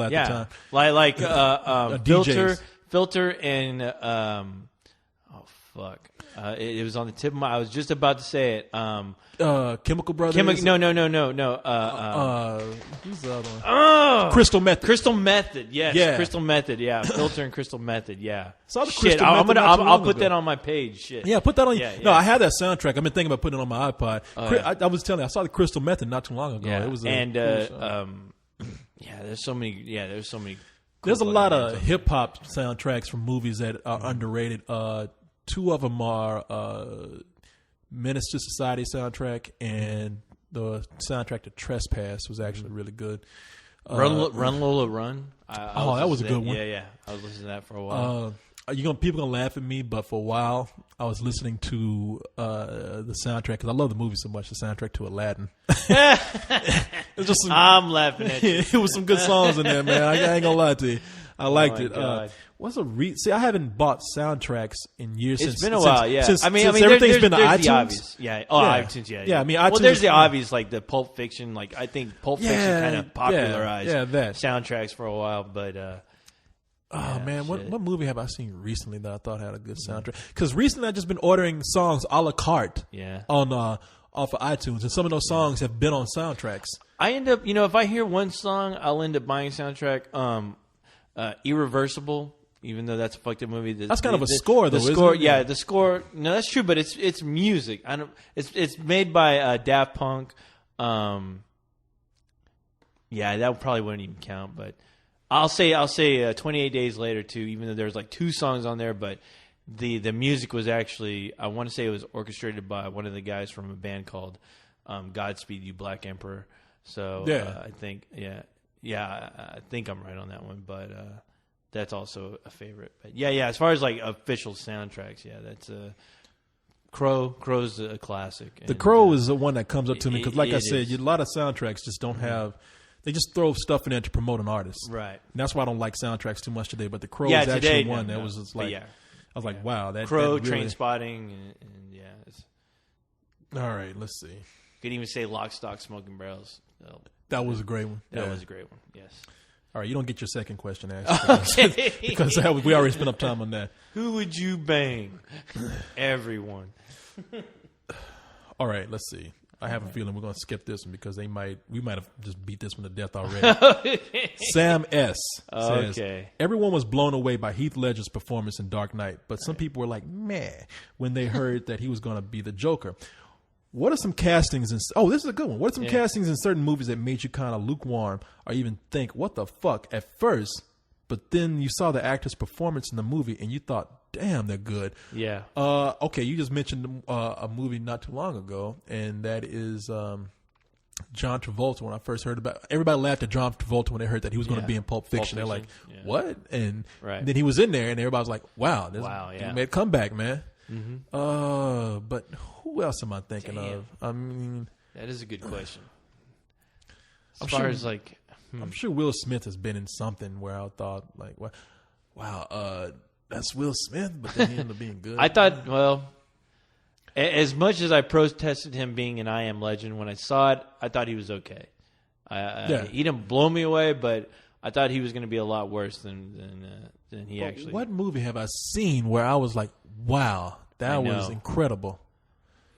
people at the time. Like DJs. Filter, and oh fuck, it was on the tip of my. I was just about to say it. Chemical Brothers. No. Who's the other one? Crystal Method. Crystal Method, yes. Yeah. Crystal Method, yeah. Filter and Crystal Method, yeah. Saw the Shit, Crystal Method not too I'll long put ago. that on my page. Shit. Yeah, put that on. Yeah, No, yeah. I had that soundtrack. I've been thinking about putting it on my iPod. yeah. I was telling you, I saw the Crystal Method not too long ago. Yeah. It was yeah, there's so many. Yeah, there's so many. There's a cool lot fucking of hip hop soundtracks from movies that are underrated. Two of them are Menace to Society soundtrack, and the soundtrack to Trespass was actually really good. Run Lola Run. That was a good one. Yeah. I was listening to that for a while. People gonna laugh at me, but for a while I was listening to the soundtrack because I love the movie so much. The soundtrack to Aladdin. It's just I'm laughing at you. it was some good songs in there, man. I ain't gonna lie to you. I liked my it. God. See, I haven't bought soundtracks in years. It's since, been a while, yeah. Since, I mean, everything's been to there's the iTunes. obvious. Yeah. Oh, Yeah. iTunes, yeah. Yeah, I mean, well, iTunes there's is the fine. obvious, like the Pulp Fiction. Like, I think Pulp Fiction kind of popularized that. soundtracks for a while, but Man, shit. what movie have I seen recently that I thought had a good soundtrack? Because recently I've just been ordering songs a la carte on off of iTunes, and some of those songs have been on soundtracks. I end up, if I hear one song, I'll end up buying a soundtrack. Irreversible, even though that's a fucked up movie. That's kind of a score, though, isn't score, it? yeah, the score. No, that's true, but it's music. I don't. It's made by Daft Punk. Yeah, that probably wouldn't even count, but I'll say 28 Days Later too. Even though there's like two songs on there, but the music was actually, I want to say it was orchestrated by one of the guys from a band called Godspeed You Black Emperor. So I think I think I'm right on that one, but that's also a favorite. But yeah, as far as like official soundtracks, that's Crow's a classic. The Crow is the one that comes up to me because, like I said, is. a lot of soundtracks just don't have. They just throw stuff in there to promote an artist, Right? And that's why I don't like soundtracks too much today. But the Crow Yeah, is today, actually one no, that was just like, yeah. I was like, wow, that Crow, that really, Train Spotting, and yeah. All right, let's see. Could even say Lock, Stock, Smoking Barrels. Oh, That was a great one. that was a great one. Yes. All right, you don't get your second question asked Okay. because we already spent up time on that. Who would you bang? Everyone. All right, let's see. I have a feeling we're going to skip this one because we might have just beat this one to death already. Sam S. says, Okay. everyone was blown away by Heath Ledger's performance in Dark Knight, but some people were like, meh, when they heard that he was going to be the Joker. What are some castings this is a good one. What are some castings in certain movies that made you kind of lukewarm or even think, what the fuck, at first, but then you saw the actor's performance in the movie and you thought, damn, they're good. Yeah. Okay, you just mentioned a movie not too long ago, and that is John Travolta. When I first heard about it, everybody laughed at John Travolta when they heard that he was going to be in Pulp Fiction. They're like, what? And then he was in there, and everybody was like, wow, he made a comeback, man. Mm-hmm. But who else am I thinking of? I mean, that is a good question. I'm I'm sure Will Smith has been in something where I thought, like, wow, that's Will Smith, but then he ended up being good. I thought, well, as much as I protested him being an I Am Legend, when I saw it, I thought he was okay. He didn't blow me away, but I thought he was going to be a lot worse than he actually. What movie have I seen where I was like, wow, that was incredible?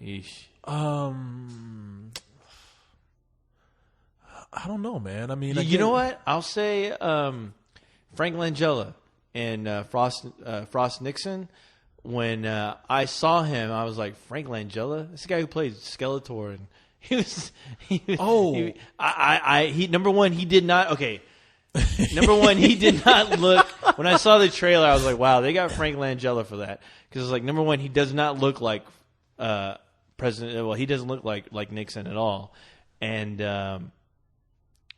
Yeesh. I don't know, man. I mean, you know what? I'll say Frank Langella and Frost Nixon. When I saw him, I was like, Frank Langella? That's the guy who played Skeletor. And number one, he did not. Okay. Number one, he did not look. When I saw the trailer, I was like, wow, they got Frank Langella for that. Because it's like, number one, he does not look like President. Well, he doesn't look like Nixon at all. And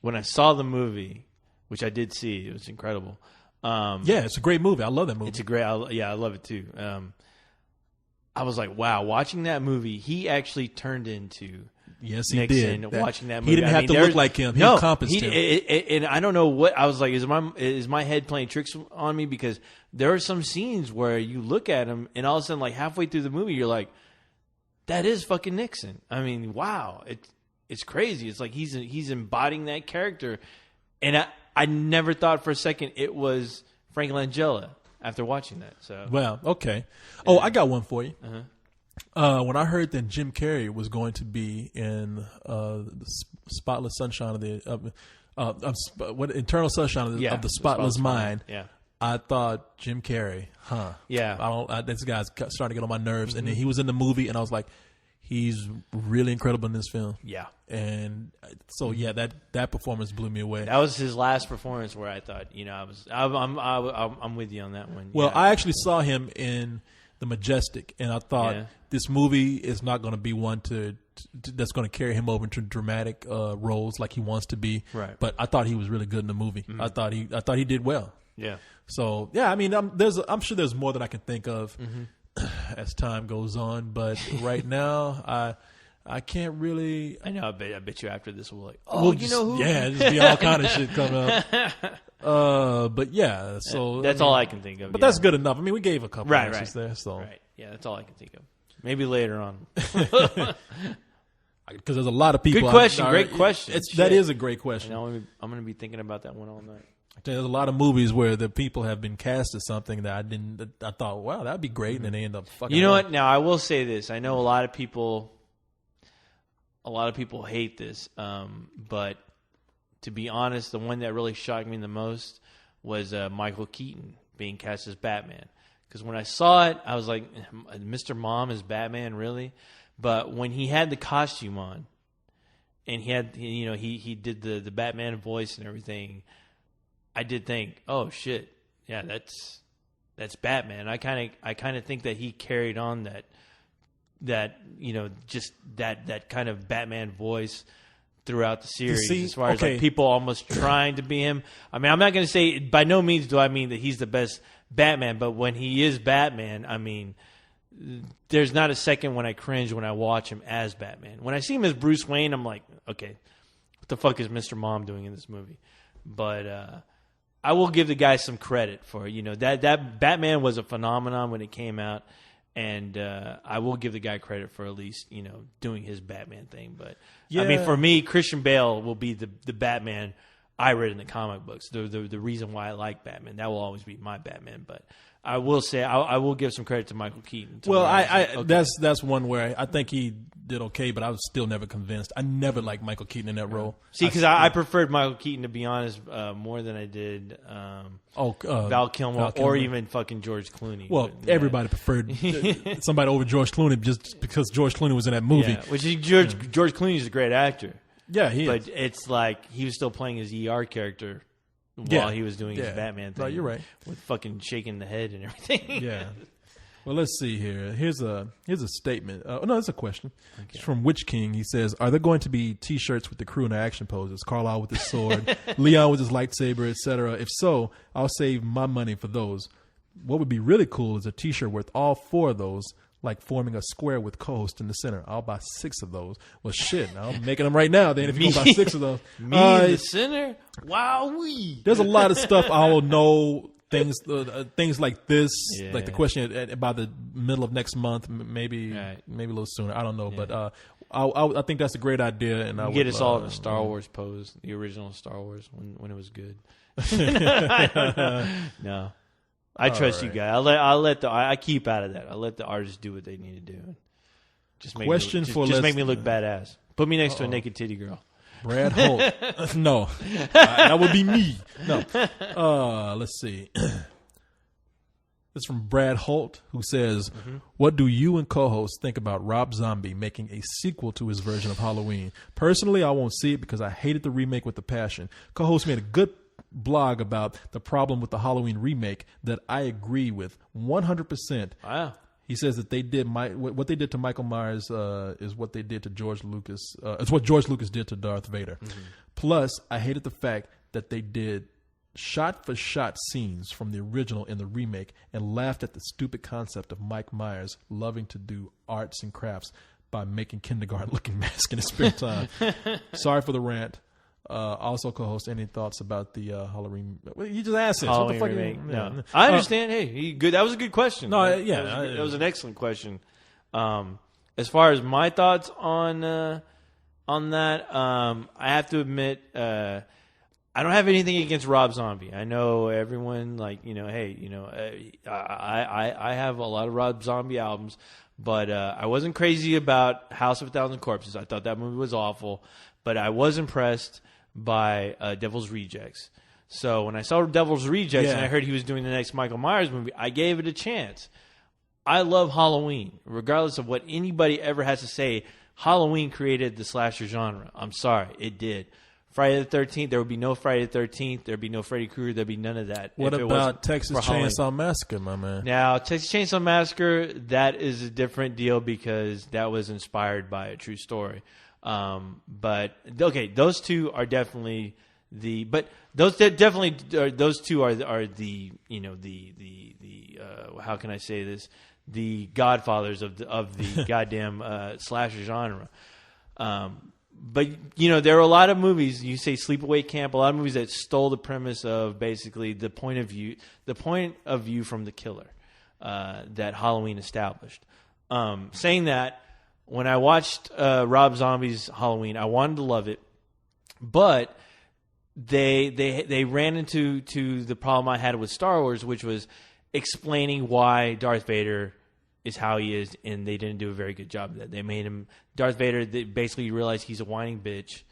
when I saw the movie, which I did see, it was incredible. It's a great movie. I love that movie. It's a great. I love it too. I was like, wow, watching that movie, he actually turned into. Yes, he Nixon, did. Watching that movie, He didn't have to look like him. He encompassed him. And I don't know what I was like. Is my head playing tricks on me? Because there are some scenes where you look at him, and all of a sudden, like halfway through the movie, you're like, "That is fucking Nixon." I mean, wow, it's crazy. It's like he's embodying that character, and I never thought for a second it was Frank Langella after watching that. So well, okay. Oh, I got one for you. When I heard that Jim Carrey was going to be in the Spotless Sunshine of the Eternal Sunshine of the Spotless Mind, I thought Jim Carrey, Yeah. This guy's starting to get on my nerves, and then he was in the movie, and I was like, he's really incredible in this film. Yeah. And so that performance blew me away. That was his last performance where I thought, I'm with you on that one. Well, I actually saw him in The Majestic, and I thought this movie is not going to be one that's going to carry him over into dramatic roles like he wants to be. Right. But I thought he was really good in the movie. I thought he did well. Yeah. So I mean, I'm sure there's more that I can think of as time goes on, but right now I can't really. I know. I bet you after this we'll you know who? Yeah, just be all kind of shit coming up. But yeah, so that's all I can think of. But that's good enough. I mean, we gave a couple answers there. So yeah, that's all I can think of. Maybe later on. Because there's a lot of people. Good question. Great question. That is a great question. I'm going to be thinking about that one all night. There's a lot of movies where the people have been cast as something that I thought, wow, that'd be great, and then they end up fucking. You know what? Now I will say this. I know a lot of people hate this, but to be honest, the one that really shocked me the most was Michael Keaton being cast as Batman. Because when I saw it, I was like, Mr. Mom is Batman, really? But when he had the costume on, and he had, he did the Batman voice and everything, I did think, oh shit, yeah, that's Batman. I kind of think that he carried on just that kind of Batman voice throughout the series. As far as like people almost trying to be him. I mean, I'm not going to say, by no means do I mean that he's the best Batman, but when he is Batman, I mean, there's not a second when I cringe when I watch him as Batman. When I see him as Bruce Wayne, I'm like, okay, what the fuck is Mr. Mom doing in this movie? But I will give the guy some credit for that Batman was a phenomenon when it came out, and I will give the guy credit for at least doing his Batman thing. But I mean, for me, Christian Bale will be the Batman I read in the comic books. The reason why I like Batman, that will always be my Batman. But I will say I will give some credit to Michael Keaton. Well, that's one where I think he did okay, but I was still never convinced. I never liked Michael Keaton in that role. See, because I preferred Michael Keaton, to be honest, more than I did Val Kilmer or even fucking George Clooney. Well, everybody preferred somebody over George Clooney just because George Clooney was in that movie. Yeah, which is George Clooney is a great actor. Yeah, he is. But it's like he was still playing his ER character while he was doing his Batman thing. Right, you're right. With fucking shaking the head and everything. Yeah. Well, let's see here. Here's a statement. No, it's a question. Okay. It's from Witch King. He says, "Are there going to be T-shirts with the crew in their action poses? Carlisle with his sword, Leon with his lightsaber, etc. If so, I'll save my money for those. What would be really cool is a T-shirt with all four of those, like forming a square with co-host in the center. I'll buy 6 of those. Well, shit, I'm making them right now. Then if you buy 6 of those, me in the center. Wowee. There's a lot of stuff I will know." Things like this, like the question by the middle of next month, maybe a little sooner. I don't know, but I think that's a great idea, and I would get us all in the Star Wars pose, the original Star Wars when it was good. No, I trust you guys. I keep out of that. I let the artists do what they need to do. Just make me look badass. Put me next to a naked titty girl. Brad Holt. No. That would be me. No. Let's see. It's from Brad Holt, who says, "What do you and co-hosts think about Rob Zombie making a sequel to his version of Halloween? Personally, I won't see it because I hated the remake with a passion. Co-host made a good blog about the problem with the Halloween remake that I agree with 100%. Wow. He says that they did what they did to Michael Myers is what they did to George Lucas. It's what George Lucas did to Darth Vader. Plus, I hated the fact that they did shot-for-shot scenes from the original in the remake and laughed at the stupid concept of Mike Myers loving to do arts and crafts by making kindergarten-looking masks in his spare time. Sorry for the rant. Also, co-host, any thoughts about the Halloween? Well, you just asked this. Halloween what the fuck remake. No. I understand. Hey, good. That was a good question. No, that was an excellent question. As far as my thoughts on that, I have to admit, I I don't have anything against Rob Zombie. I know everyone hey, I have a lot of Rob Zombie albums, but I wasn't crazy about House of a Thousand Corpses. I thought that movie was awful, but I was impressed by Devil's Rejects. So when I saw Devil's Rejects and I heard he was doing the next Michael Myers movie, I gave it a chance. I love Halloween, regardless of what anybody ever has to say. Halloween created the slasher genre. I'm sorry, it did. Friday the 13th, there would be no Friday the 13th. There would be no Freddy Krueger. There would be none of that. What about Texas Chainsaw Massacre, my man? Now, Texas Chainsaw Massacre, that is a different deal because that was inspired by a true story. But okay, those two are definitely those two are the how can I say this? The godfathers of the goddamn slasher genre. But, there are a lot of movies, you say Sleepaway Camp, a lot of movies that stole the premise of basically the point of view from the killer that Halloween established. Saying that, when I watched Rob Zombie's Halloween, I wanted to love it, but they ran into the problem I had with Star Wars, which was explaining why Darth Vader is how he is, and they didn't do a very good job of that. They made him Darth Vader. They basically realized he's a whining bitch,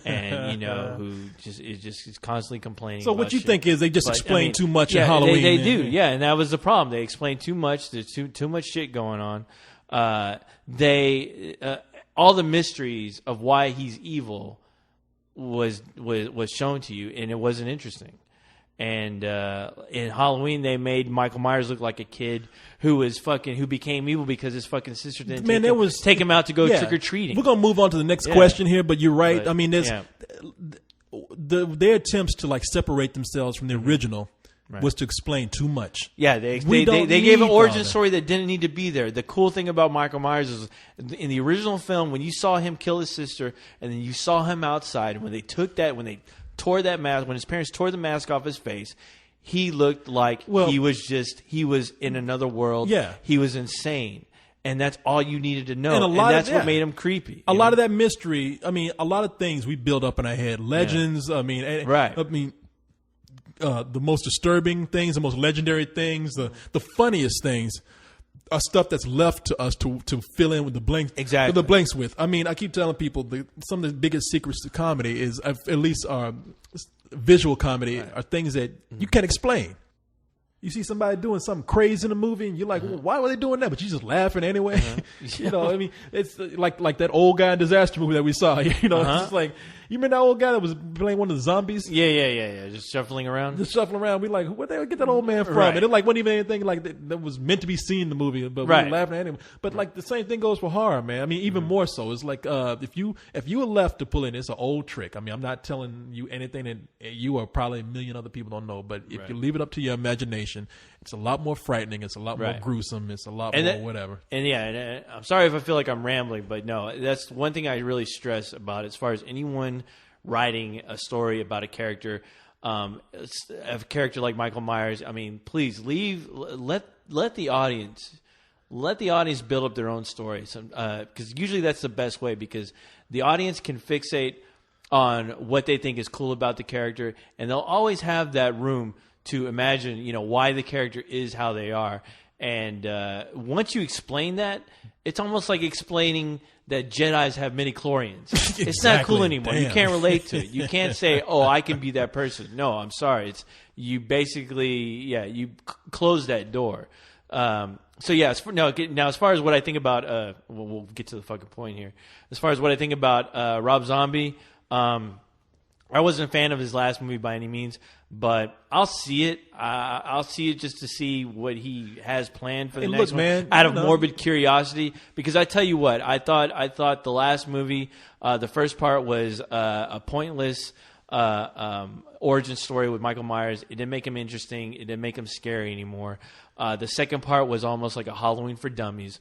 and who is constantly complaining. So what you shit. think is they just explain too much in Halloween? They do, yeah, and that was the problem. They explain too much. There's too much shit going on. All the mysteries of why he's evil was shown to you, and it wasn't interesting. And in Halloween, they made Michael Myers look like a kid who became evil because his fucking sister didn't take him out to go trick or treating. We're gonna move on to the next question here, but you're right. I mean, there's their attempts to separate themselves from the original was to explain too much. Yeah, they gave an origin story that didn't need to be there. The cool thing about Michael Myers is in the original film, when you saw him kill his sister, and then you saw him outside, when they tore that mask, when his parents tore the mask off his face, he looked like he was in another world. Yeah. He was insane. And that's all you needed to know. And that's what made him creepy. A lot of that mystery, I mean, a lot of things we build up in our head. Legends, the most disturbing things, the most legendary things, the funniest things are stuff that's left to us to fill in with the blanks. Exactly. The blanks with. I mean, I keep telling people some of the biggest secrets to comedy is, at least visual comedy, are things that you can't explain. You see somebody doing something crazy in a movie, and you're like, well, why were they doing that? But you're just laughing anyway. I mean, it's like that old guy in Disaster movie that we saw. It's just like, you remember that old guy that was playing one of the zombies? Yeah. Just shuffling around. We like, where they get that old man from? Right. And it wasn't even anything that was meant to be seen in the movie, but we were laughing at him. But the same thing goes for horror, man. I mean, even more so. It's like if you were left to pull in, it's an old trick. I mean, I'm not telling you anything that you or probably a million other people don't know. But if you leave it up to your imagination, it's a lot more frightening. It's a lot more gruesome. It's a lot more whatever. And I'm sorry if I feel like I'm rambling, but no, that's one thing I really stress about as far as anyone writing a story about a character, a character like Michael Myers. I mean, please let the audience build up their own story. Because usually that's the best way, because the audience can fixate on what they think is cool about the character, and they'll always have that room to imagine, why the character is how they are. And once you explain that, it's almost like explaining that Jedis have midi-chlorians. Exactly. It's not cool anymore. Damn. You can't relate to it. You can't say, "Oh, I can be that person." No, I'm sorry. It's you basically, you close that door. Now as far as what I think about, we'll get to the fucking point here. As far as what I think about Rob Zombie, I wasn't a fan of his last movie by any means, but I'll see it. I'll see it just to see what he has planned for the next one. Man, out of morbid curiosity, because I tell you what, I thought the last movie, the first part was a pointless origin story with Michael Myers. It didn't make him interesting. It didn't make him scary anymore. The second part was almost like a Halloween for dummies.